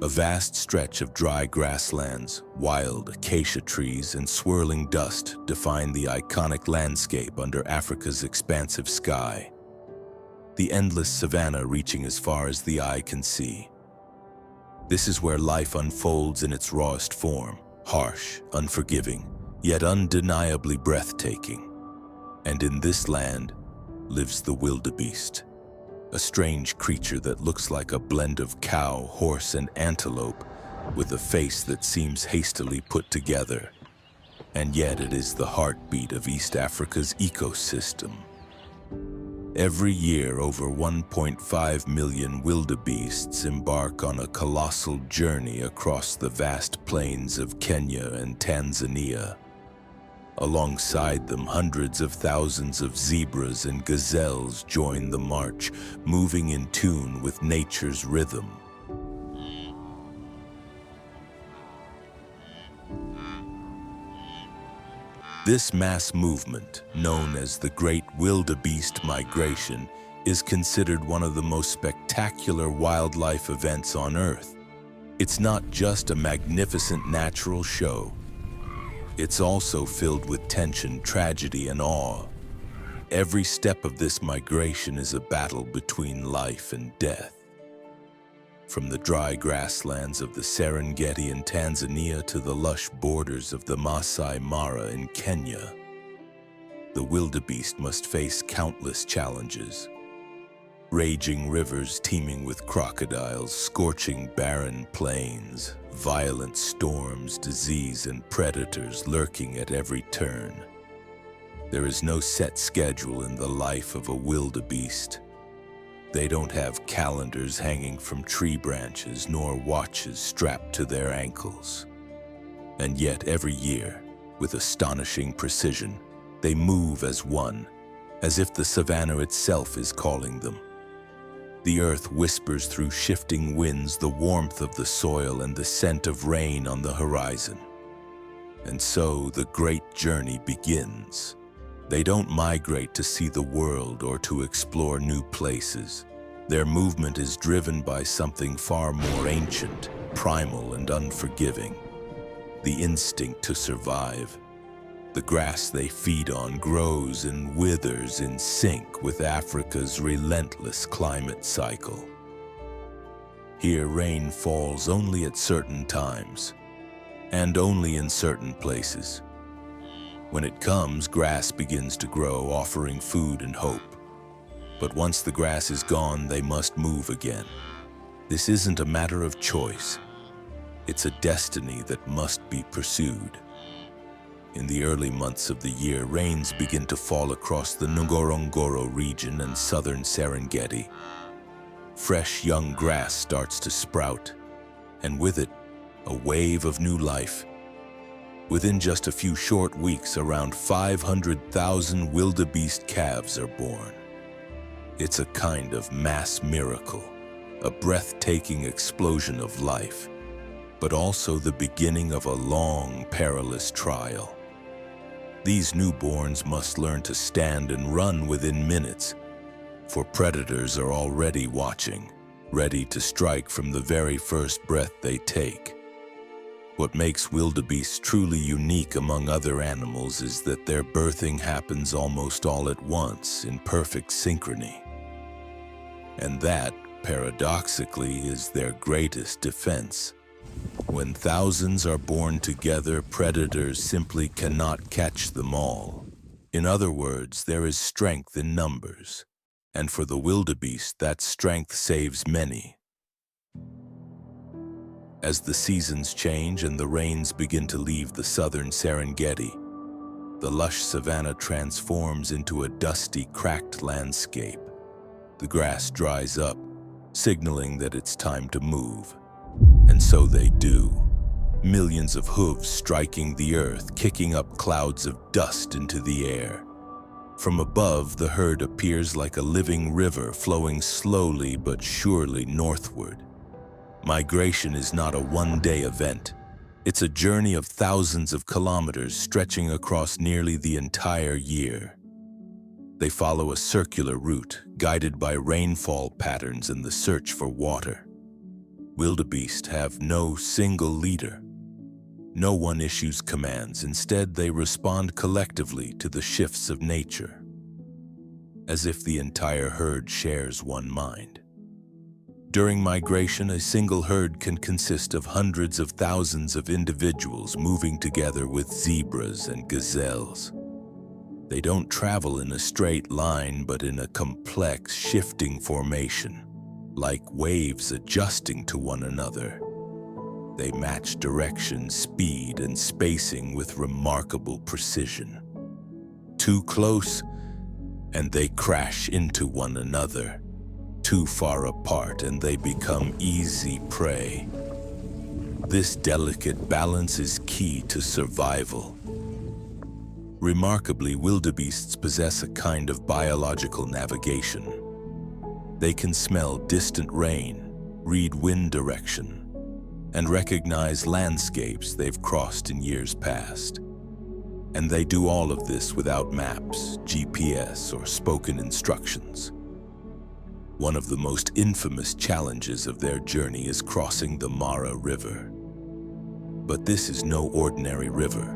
A vast stretch of dry grasslands, wild acacia trees, and swirling dust define the iconic landscape under Africa's expansive sky. The endless savanna reaching as far as the eye can see. This is where life unfolds in its rawest form, harsh, unforgiving, yet undeniably breathtaking. And in this land lives the wildebeest, a strange creature that looks like a blend of cow, horse, and antelope, with a face that seems hastily put together. And yet it is the heartbeat of East Africa's ecosystem. Every year, over 1.5 million wildebeests embark on a colossal journey across the vast plains of Kenya and Tanzania. Alongside them, hundreds of thousands of zebras and gazelles join the march, moving in tune with nature's rhythm. This mass movement, known as the Great Wildebeest Migration, is considered one of the most spectacular wildlife events on Earth. It's not just a magnificent natural show. It's also filled with tension, tragedy, and awe. Every step of this migration is a battle between life and death. From the dry grasslands of the Serengeti in Tanzania to the lush borders of the Masai Mara in Kenya, the wildebeest must face countless challenges. Raging rivers teeming with crocodiles, scorching barren plains, violent storms, disease, and predators lurking at every turn. There is no set schedule in the life of a wildebeest. They don't have calendars hanging from tree branches nor watches strapped to their ankles. And yet every year, with astonishing precision, they move as one, as if the savanna itself is calling them. The earth whispers through shifting winds the warmth of the soil and the scent of rain on the horizon. And so the great journey begins. They don't migrate to see the world or to explore new places. Their movement is driven by something far more ancient, primal, and unforgiving: the instinct to survive. The grass they feed on grows and withers in sync with Africa's relentless climate cycle. Here, rain falls only at certain times, and only in certain places. When it comes, grass begins to grow, offering food and hope. But once the grass is gone, they must move again. This isn't a matter of choice. It's a destiny that must be pursued. In the early months of the year, rains begin to fall across the Ngorongoro region and southern Serengeti. Fresh young grass starts to sprout, and with it, a wave of new life. Within just a few short weeks, around 500,000 wildebeest calves are born. It's a kind of mass miracle, a breathtaking explosion of life, but also the beginning of a long, perilous trial. These newborns must learn to stand and run within minutes, for predators are already watching, ready to strike from the very first breath they take. What makes wildebeests truly unique among other animals is that their birthing happens almost all at once, in perfect synchrony. And that, paradoxically, is their greatest defense. When thousands are born together, predators simply cannot catch them all. In other words, there is strength in numbers, and for the wildebeest, that strength saves many. As the seasons change and the rains begin to leave the southern Serengeti, the lush savanna transforms into a dusty, cracked landscape. The grass dries up, signaling that it's time to move. And so they do. Millions of hooves striking the earth, kicking up clouds of dust into the air. From above, the herd appears like a living river flowing slowly but surely northward. Migration is not a one-day event. It's a journey of thousands of kilometers stretching across nearly the entire year. They follow a circular route, guided by rainfall patterns and the search for water. Wildebeest have no single leader. No one issues commands. Instead, they respond collectively to the shifts of nature, as if the entire herd shares one mind. During migration, a single herd can consist of hundreds of thousands of individuals moving together with zebras and gazelles. They don't travel in a straight line, but in a complex, shifting formation, like waves adjusting to one another. They match direction, speed, and spacing with remarkable precision. Too close, and they crash into one another. Too far apart, and they become easy prey. This delicate balance is key to survival. Remarkably, wildebeests possess a kind of biological navigation. They can smell distant rain, read wind direction, and recognize landscapes they've crossed in years past. And they do all of this without maps, GPS, or spoken instructions. One of the most infamous challenges of their journey is crossing the Mara River. But this is no ordinary river.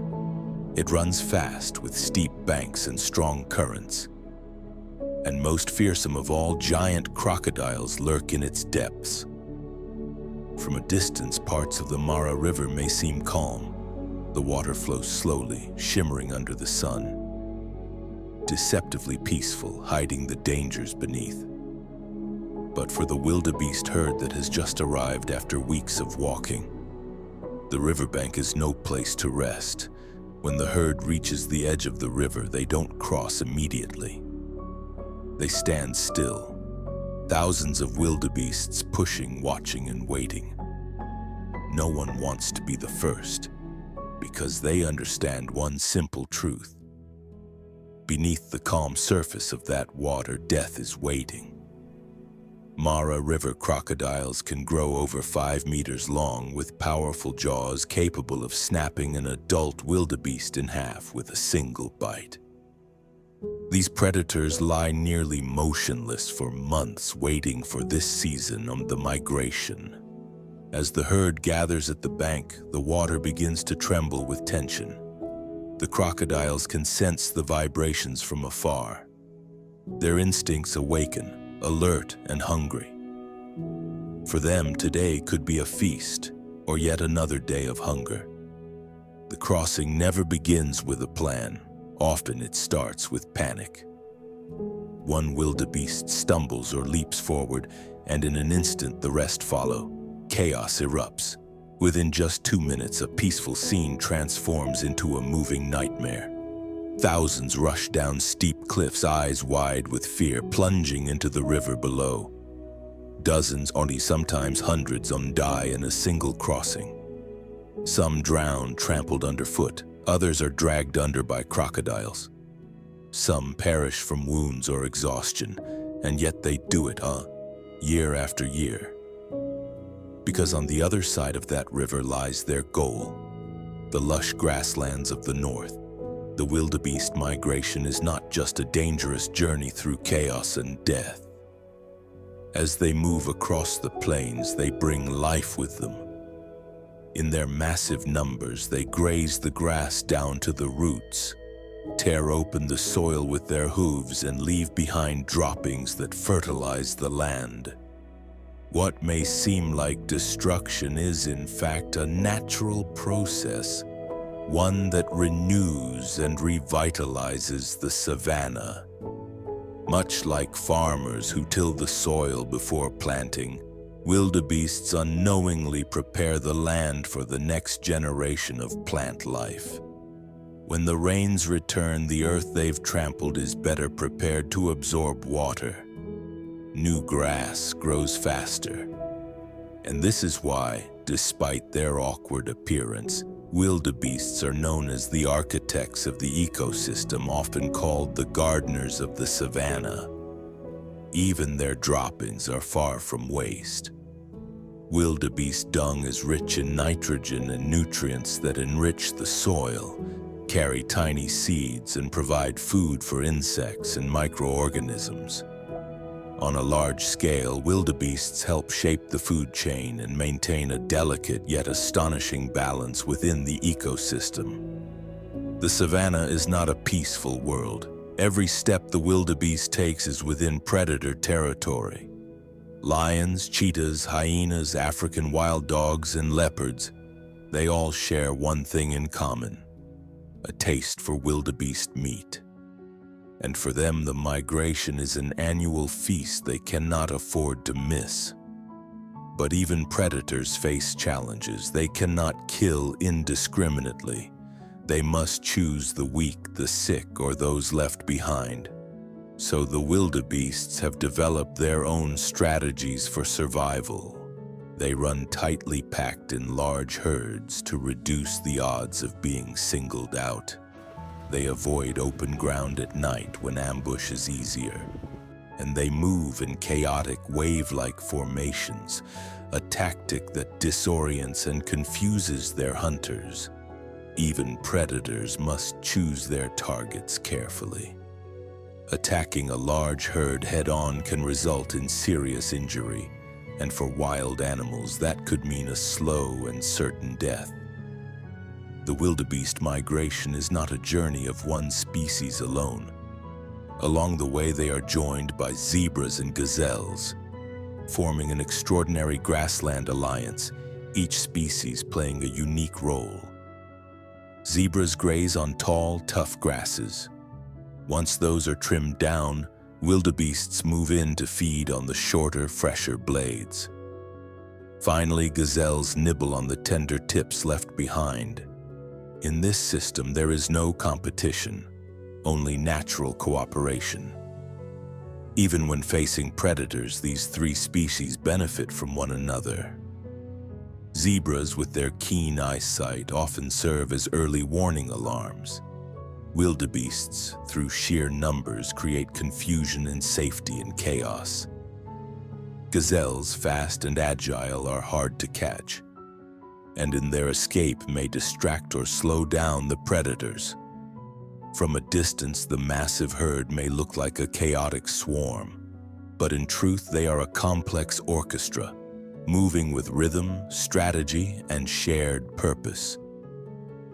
It runs fast with steep banks and strong currents. And most fearsome of all, giant crocodiles lurk in its depths. From a distance, parts of the Mara River may seem calm. The water flows slowly, shimmering under the sun, deceptively peaceful, hiding the dangers beneath. But for the wildebeest herd that has just arrived after weeks of walking, the riverbank is no place to rest. When the herd reaches the edge of the river, they don't cross immediately. They stand still, thousands of wildebeests pushing, watching, and waiting. No one wants to be the first, because they understand one simple truth. Beneath the calm surface of that water, death is waiting. Mara River crocodiles can grow over 5 meters long, with powerful jaws capable of snapping an adult wildebeest in half with a single bite. These predators lie nearly motionless for months, waiting for this season of the migration. As the herd gathers at the bank, the water begins to tremble with tension. The crocodiles can sense the vibrations from afar. Their instincts awaken, alert and hungry. For them, today could be a feast, or yet another day of hunger. The crossing never begins with a plan. Often it starts with panic. One wildebeest stumbles or leaps forward, and in an instant the rest follow. Chaos erupts. Within just 2 minutes, a peaceful scene transforms into a moving nightmare. Thousands rush down steep cliffs, eyes wide with fear, plunging into the river below. Dozens, only sometimes hundreds, die in a single crossing. Some drown, trampled underfoot. Others are dragged under by crocodiles. Some perish from wounds or exhaustion, and yet they do it, year after year. Because on the other side of that river lies their goal, the lush grasslands of the north. The wildebeest migration is not just a dangerous journey through chaos and death. As they move across the plains, they bring life with them. In their massive numbers, they graze the grass down to the roots, tear open the soil with their hooves, and leave behind droppings that fertilize the land. What may seem like destruction is, in fact, a natural process, one that renews and revitalizes the savanna. Much like farmers who till the soil before planting, wildebeests unknowingly prepare the land for the next generation of plant life. When the rains return, the earth they've trampled is better prepared to absorb water. New grass grows faster. And this is why, despite their awkward appearance, wildebeests are known as the architects of the ecosystem, often called the gardeners of the savanna. Even their droppings are far from waste. Wildebeest dung is rich in nitrogen and nutrients that enrich the soil, carry tiny seeds, and provide food for insects and microorganisms. On a large scale, wildebeests help shape the food chain and maintain a delicate yet astonishing balance within the ecosystem. The savanna is not a peaceful world. Every step the wildebeest takes is within predator territory. Lions, cheetahs, hyenas, African wild dogs, and leopards, they all share one thing in common: a taste for wildebeest meat. And for them, the migration is an annual feast they cannot afford to miss. But even predators face challenges. They cannot kill indiscriminately. They must choose the weak, the sick, or those left behind. So the wildebeests have developed their own strategies for survival. They run tightly packed in large herds to reduce the odds of being singled out. They avoid open ground at night when ambush is easier. And they move in chaotic wave-like formations, a tactic that disorients and confuses their hunters. Even predators must choose their targets carefully. Attacking a large herd head-on can result in serious injury, and for wild animals that could mean a slow and certain death. The wildebeest migration is not a journey of one species alone. Along the way, they are joined by zebras and gazelles, forming an extraordinary grassland alliance, each species playing a unique role. Zebras graze on tall, tough grasses. Once those are trimmed down, wildebeests move in to feed on the shorter, fresher blades. Finally, gazelles nibble on the tender tips left behind. In this system, there is no competition, only natural cooperation. Even when facing predators, these three species benefit from one another. Zebras, with their keen eyesight, often serve as early warning alarms. Wildebeests, through sheer numbers, create confusion and safety in chaos. Gazelles, fast and agile, are hard to catch, and in their escape may distract or slow down the predators. From a distance, the massive herd may look like a chaotic swarm, but in truth they are a complex orchestra, moving with rhythm, strategy, and shared purpose.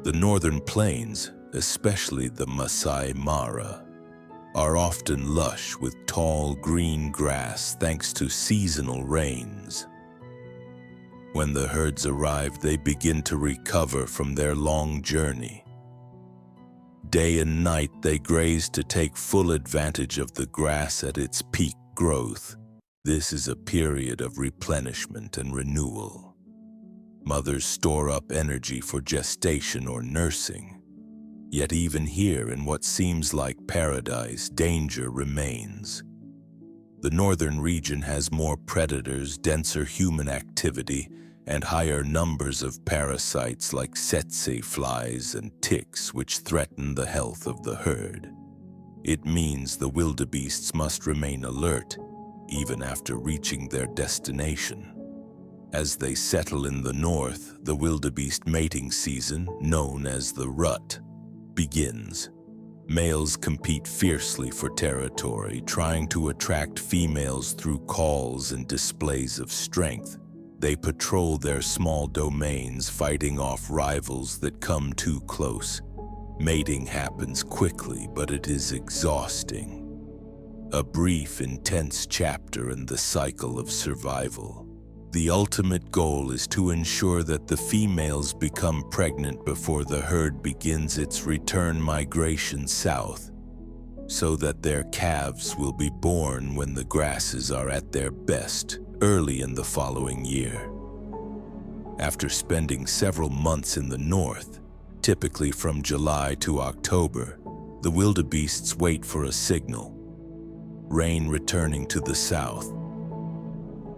The northern plains, especially the Masai Mara, are often lush with tall green grass thanks to seasonal rains. When the herds arrive, they begin to recover from their long journey. Day and night they graze to take full advantage of the grass at its peak growth. This is a period of replenishment and renewal. Mothers store up energy for gestation or nursing. Yet even here, in what seems like paradise, danger remains. The northern region has more predators, denser human activity, and higher numbers of parasites like tsetse flies and ticks which threaten the health of the herd. It means the wildebeests must remain alert, even after reaching their destination. As they settle in the north, the wildebeest mating season, known as the rut, begins. Males compete fiercely for territory, trying to attract females through calls and displays of strength. They patrol their small domains, fighting off rivals that come too close. Mating happens quickly, but it is exhausting. A brief, intense chapter in the cycle of survival. The ultimate goal is to ensure that the females become pregnant before the herd begins its return migration south, so that their calves will be born when the grasses are at their best, early in the following year. After spending several months in the north, typically from July to October, the wildebeests wait for a signal, rain returning to the south.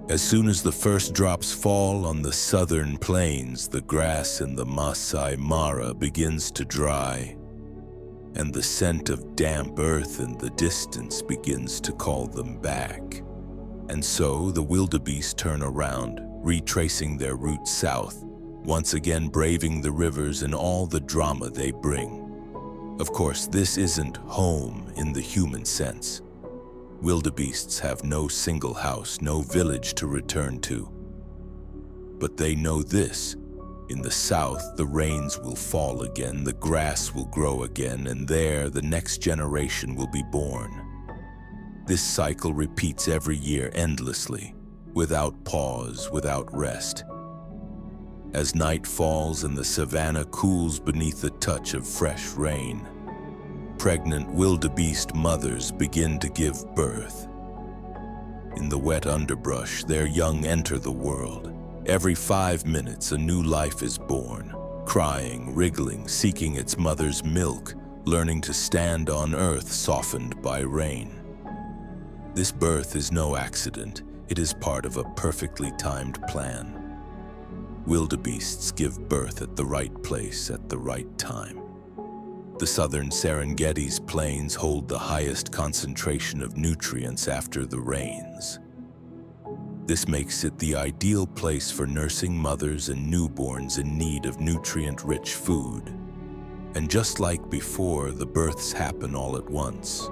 As soon as the first drops fall on the southern plains, the grass in the Masai Mara begins to dry, and the scent of damp earth in the distance begins to call them back. And so the wildebeest turn around, retracing their route south, once again braving the rivers and all the drama they bring. Of course, this isn't home in the human sense. Wildebeests have no single house, no village to return to. But they know this: in the south, the rains will fall again, the grass will grow again, and there, the next generation will be born. This cycle repeats every year endlessly, without pause, without rest. As night falls and the savanna cools beneath the touch of fresh rain, pregnant wildebeest mothers begin to give birth. In the wet underbrush, their young enter the world. Every 5 minutes, a new life is born, crying, wriggling, seeking its mother's milk, learning to stand on earth softened by rain. This birth is no accident. It is part of a perfectly timed plan. Wildebeests give birth at the right place at the right time. The southern Serengeti's plains hold the highest concentration of nutrients after the rains. This makes it the ideal place for nursing mothers and newborns in need of nutrient-rich food. And just like before, the births happen all at once.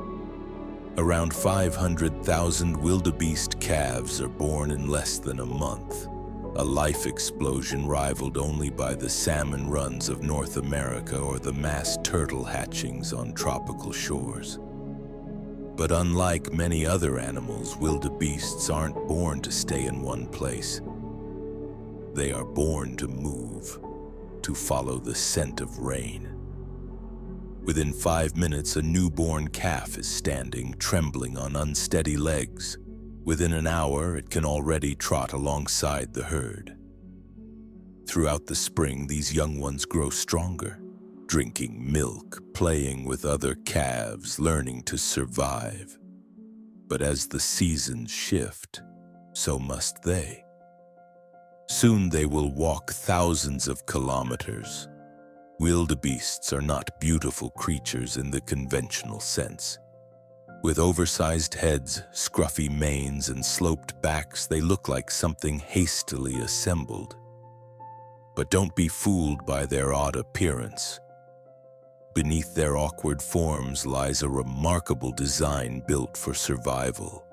Around 500,000 wildebeest calves are born in less than a month, a life explosion rivaled only by the salmon runs of North America or the mass turtle hatchings on tropical shores. But unlike many other animals, wildebeests aren't born to stay in one place. They are born to move, to follow the scent of rain. Within 5 minutes, a newborn calf is standing, trembling on unsteady legs. Within an hour, it can already trot alongside the herd. Throughout the spring, these young ones grow stronger, drinking milk, playing with other calves, learning to survive. But as the seasons shift, so must they. Soon they will walk thousands of kilometers. Wildebeests are not beautiful creatures in the conventional sense. With oversized heads, scruffy manes, and sloped backs, they look like something hastily assembled. But don't be fooled by their odd appearance. Beneath their awkward forms lies a remarkable design built for survival.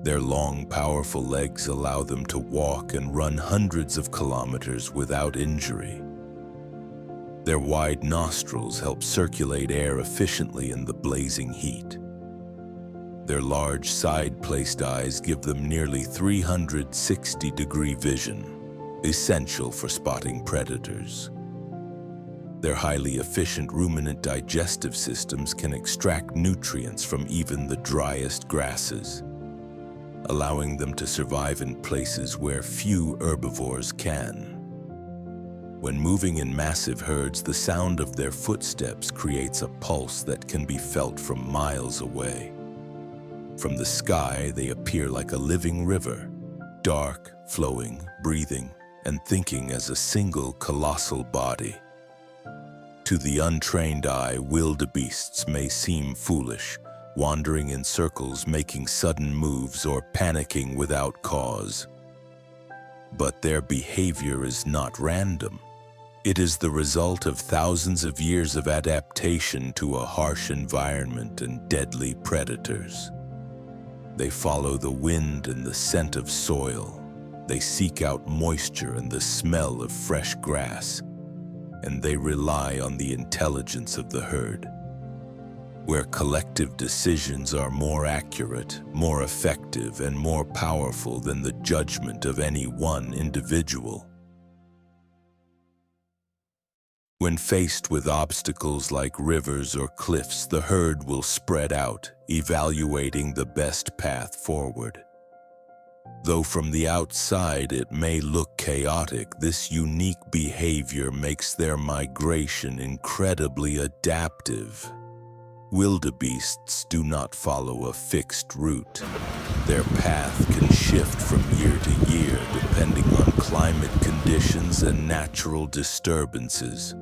Their long, powerful legs allow them to walk and run hundreds of kilometers without injury. Their wide nostrils help circulate air efficiently in the blazing heat. Their large side-placed eyes give them nearly 360-degree vision, essential for spotting predators. Their highly efficient ruminant digestive systems can extract nutrients from even the driest grasses, allowing them to survive in places where few herbivores can. When moving in massive herds, the sound of their footsteps creates a pulse that can be felt from miles away. From the sky, they appear like a living river, dark, flowing, breathing, and thinking as a single colossal body. To the untrained eye, wildebeests may seem foolish, wandering in circles, making sudden moves, or panicking without cause. But their behavior is not random. It is the result of thousands of years of adaptation to a harsh environment and deadly predators. They follow the wind and the scent of soil. They seek out moisture and the smell of fresh grass. And they rely on the intelligence of the herd, where collective decisions are more accurate, more effective, and more powerful than the judgment of any one individual. When faced with obstacles like rivers or cliffs, the herd will spread out, evaluating the best path forward. Though from the outside it may look chaotic, this unique behavior makes their migration incredibly adaptive. Wildebeests do not follow a fixed route. Their path can shift from year to year depending on climate conditions and natural disturbances.